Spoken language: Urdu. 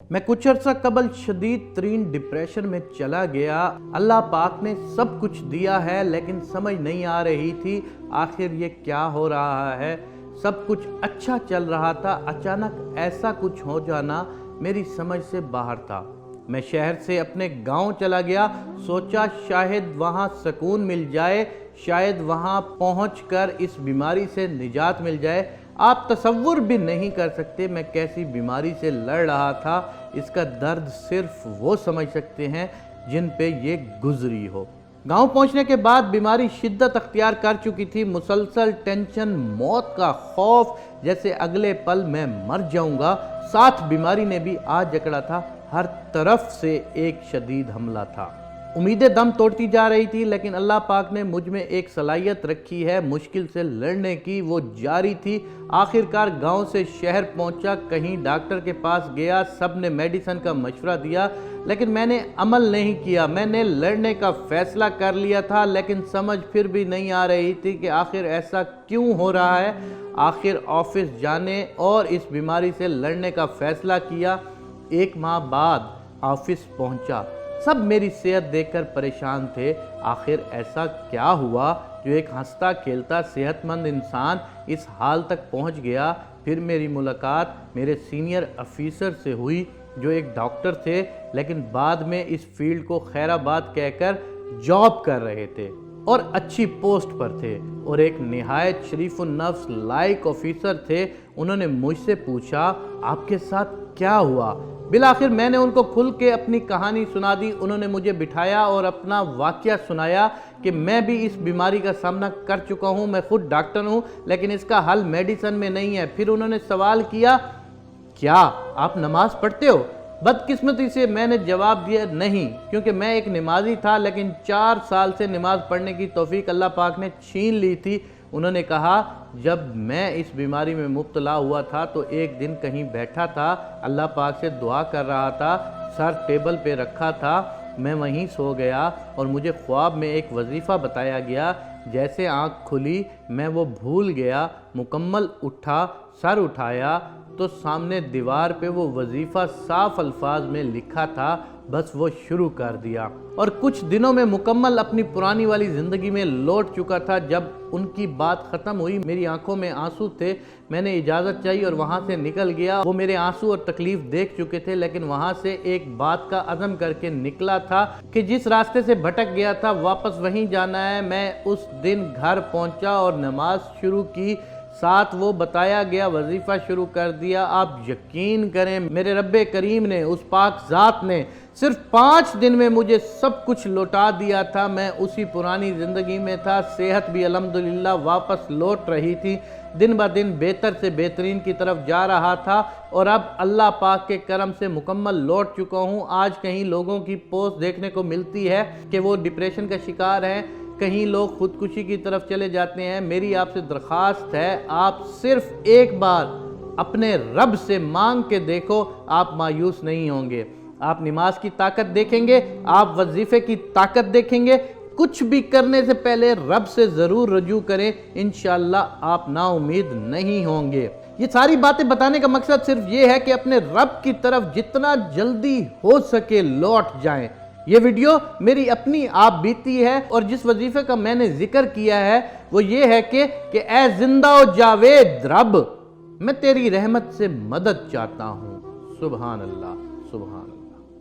میں کچھ عرصہ قبل شدید ترین ڈپریشن میں چلا گیا۔ اللہ پاک نے سب کچھ دیا ہے لیکن سمجھ نہیں آ رہی تھی آخر یہ کیا ہو رہا ہے۔ سب کچھ اچھا چل رہا تھا، اچانک ایسا کچھ ہو جانا میری سمجھ سے باہر تھا۔ میں شہر سے اپنے گاؤں چلا گیا، سوچا شاید وہاں سکون مل جائے، شاید وہاں پہنچ کر اس بیماری سے نجات مل جائے۔ آپ تصور بھی نہیں کر سکتے میں کیسی بیماری سے لڑ رہا تھا۔ اس کا درد صرف وہ سمجھ سکتے ہیں جن پہ یہ گزری ہو۔ گاؤں پہنچنے کے بعد بیماری شدت اختیار کر چکی تھی، مسلسل ٹینشن، موت کا خوف جیسے اگلے پل میں مر جاؤں گا۔ ساتھ بیماری نے بھی آ جکڑا تھا، ہر طرف سے ایک شدید حملہ تھا۔ امیدیں دم توڑتی جا رہی تھی، لیکن اللہ پاک نے مجھ میں ایک صلاحیت رکھی ہے مشکل سے لڑنے کی، وہ جاری تھی۔ آخرکار گاؤں سے شہر پہنچا، کہیں ڈاکٹر کے پاس گیا، سب نے میڈیسن کا مشورہ دیا لیکن میں نے عمل نہیں کیا۔ میں نے لڑنے کا فیصلہ کر لیا تھا لیکن سمجھ پھر بھی نہیں آ رہی تھی کہ آخر ایسا کیوں ہو رہا ہے۔ آخر آفس جانے اور اس بیماری سے لڑنے کا فیصلہ کیا۔ 1 ماہ بعد آفس پہنچا، سب میری صحت دیکھ کر پریشان تھے۔ آخر ایسا کیا ہوا جو ایک ہنستا کھیلتا صحت مند انسان اس حال تک پہنچ گیا؟ پھر میری ملاقات میرے سینئر افیسر سے ہوئی جو ایک ڈاکٹر تھے لیکن بعد میں اس فیلڈ کو خیر آباد کہہ کر جاب کر رہے تھے اور اچھی پوسٹ پر تھے، اور ایک نہایت شریف النفس لائق آفیسر تھے۔ انہوں نے مجھ سے پوچھا آپ کے ساتھ کیا ہوا؟ بالآخر میں نے ان کو کھل کے اپنی کہانی سنا دی۔ انہوں نے مجھے بٹھایا اور اپنا واقعہ سنایا کہ میں بھی اس بیماری کا سامنا کر چکا ہوں، میں خود ڈاکٹر ہوں لیکن اس کا حل میڈیسن میں نہیں ہے۔ پھر انہوں نے سوال کیا کیا آپ نماز پڑھتے ہو؟ بدقسمتی سے میں نے جواب دیا نہیں، کیونکہ میں ایک نمازی تھا لیکن 4 سال سے نماز پڑھنے کی توفیق اللہ پاک نے چھین لی تھی۔ انہوں نے کہا جب میں اس بیماری میں مبتلا ہوا تھا تو ایک دن کہیں بیٹھا تھا، اللہ پاک سے دعا کر رہا تھا، سر ٹیبل پہ رکھا تھا، میں وہیں سو گیا اور مجھے خواب میں ایک وظیفہ بتایا گیا۔ جیسے آنکھ کھلی میں وہ بھول گیا، مکمل اٹھا، سر اٹھایا تو سامنے دیوار پہ وہ وظیفہ صاف الفاظ میں لکھا تھا، بس وہ شروع کر دیا اور کچھ دنوں میں مکمل اپنی پرانی والی زندگی میں لوٹ چکا تھا۔ جب ان کی بات ختم ہوئی میری آنکھوں میں آنسو تھے، میں نے اجازت چاہی اور وہاں سے نکل گیا۔ وہ میرے آنسو اور تکلیف دیکھ چکے تھے لیکن وہاں سے ایک بات کا عزم کر کے نکلا تھا کہ جس راستے سے بھٹک گیا تھا واپس وہیں جانا ہے۔ میں اس دن گھر پہنچا اور نماز شروع کی، ساتھ وہ بتایا گیا وظیفہ شروع کر دیا۔ آپ یقین کریں میرے رب کریم نے، اس پاک ذات نے صرف 5 دن میں مجھے سب کچھ لوٹا دیا تھا۔ میں اسی پرانی زندگی میں تھا، صحت بھی الحمدللہ واپس لوٹ رہی تھی، دن بہ دن بہتر سے بہترین کی طرف جا رہا تھا اور اب اللہ پاک کے کرم سے مکمل لوٹ چکا ہوں۔ آج کہیں لوگوں کی پوسٹ دیکھنے کو ملتی ہے کہ وہ ڈپریشن کا شکار ہیں، کہیں لوگ خودکشی کی طرف چلے جاتے ہیں۔ میری آپ سے درخواست ہے آپ صرف ایک بار اپنے رب سے مانگ کے دیکھو، آپ مایوس نہیں ہوں گے۔ آپ نماز کی طاقت دیکھیں گے، آپ وظیفے کی طاقت دیکھیں گے۔ کچھ بھی کرنے سے پہلے رب سے ضرور رجوع کریں، انشاءاللہ آپ نا امید نہیں ہوں گے۔ یہ ساری باتیں بتانے کا مقصد صرف یہ ہے کہ اپنے رب کی طرف جتنا جلدی ہو سکے لوٹ جائیں۔ یہ ویڈیو میری اپنی آپ بیتی ہے اور جس وظیفے کا میں نے ذکر کیا ہے وہ یہ ہے کہ اے زندہ و جاوید رب، میں تیری رحمت سے مدد چاہتا ہوں۔ سبحان اللہ، سبحان اللہ۔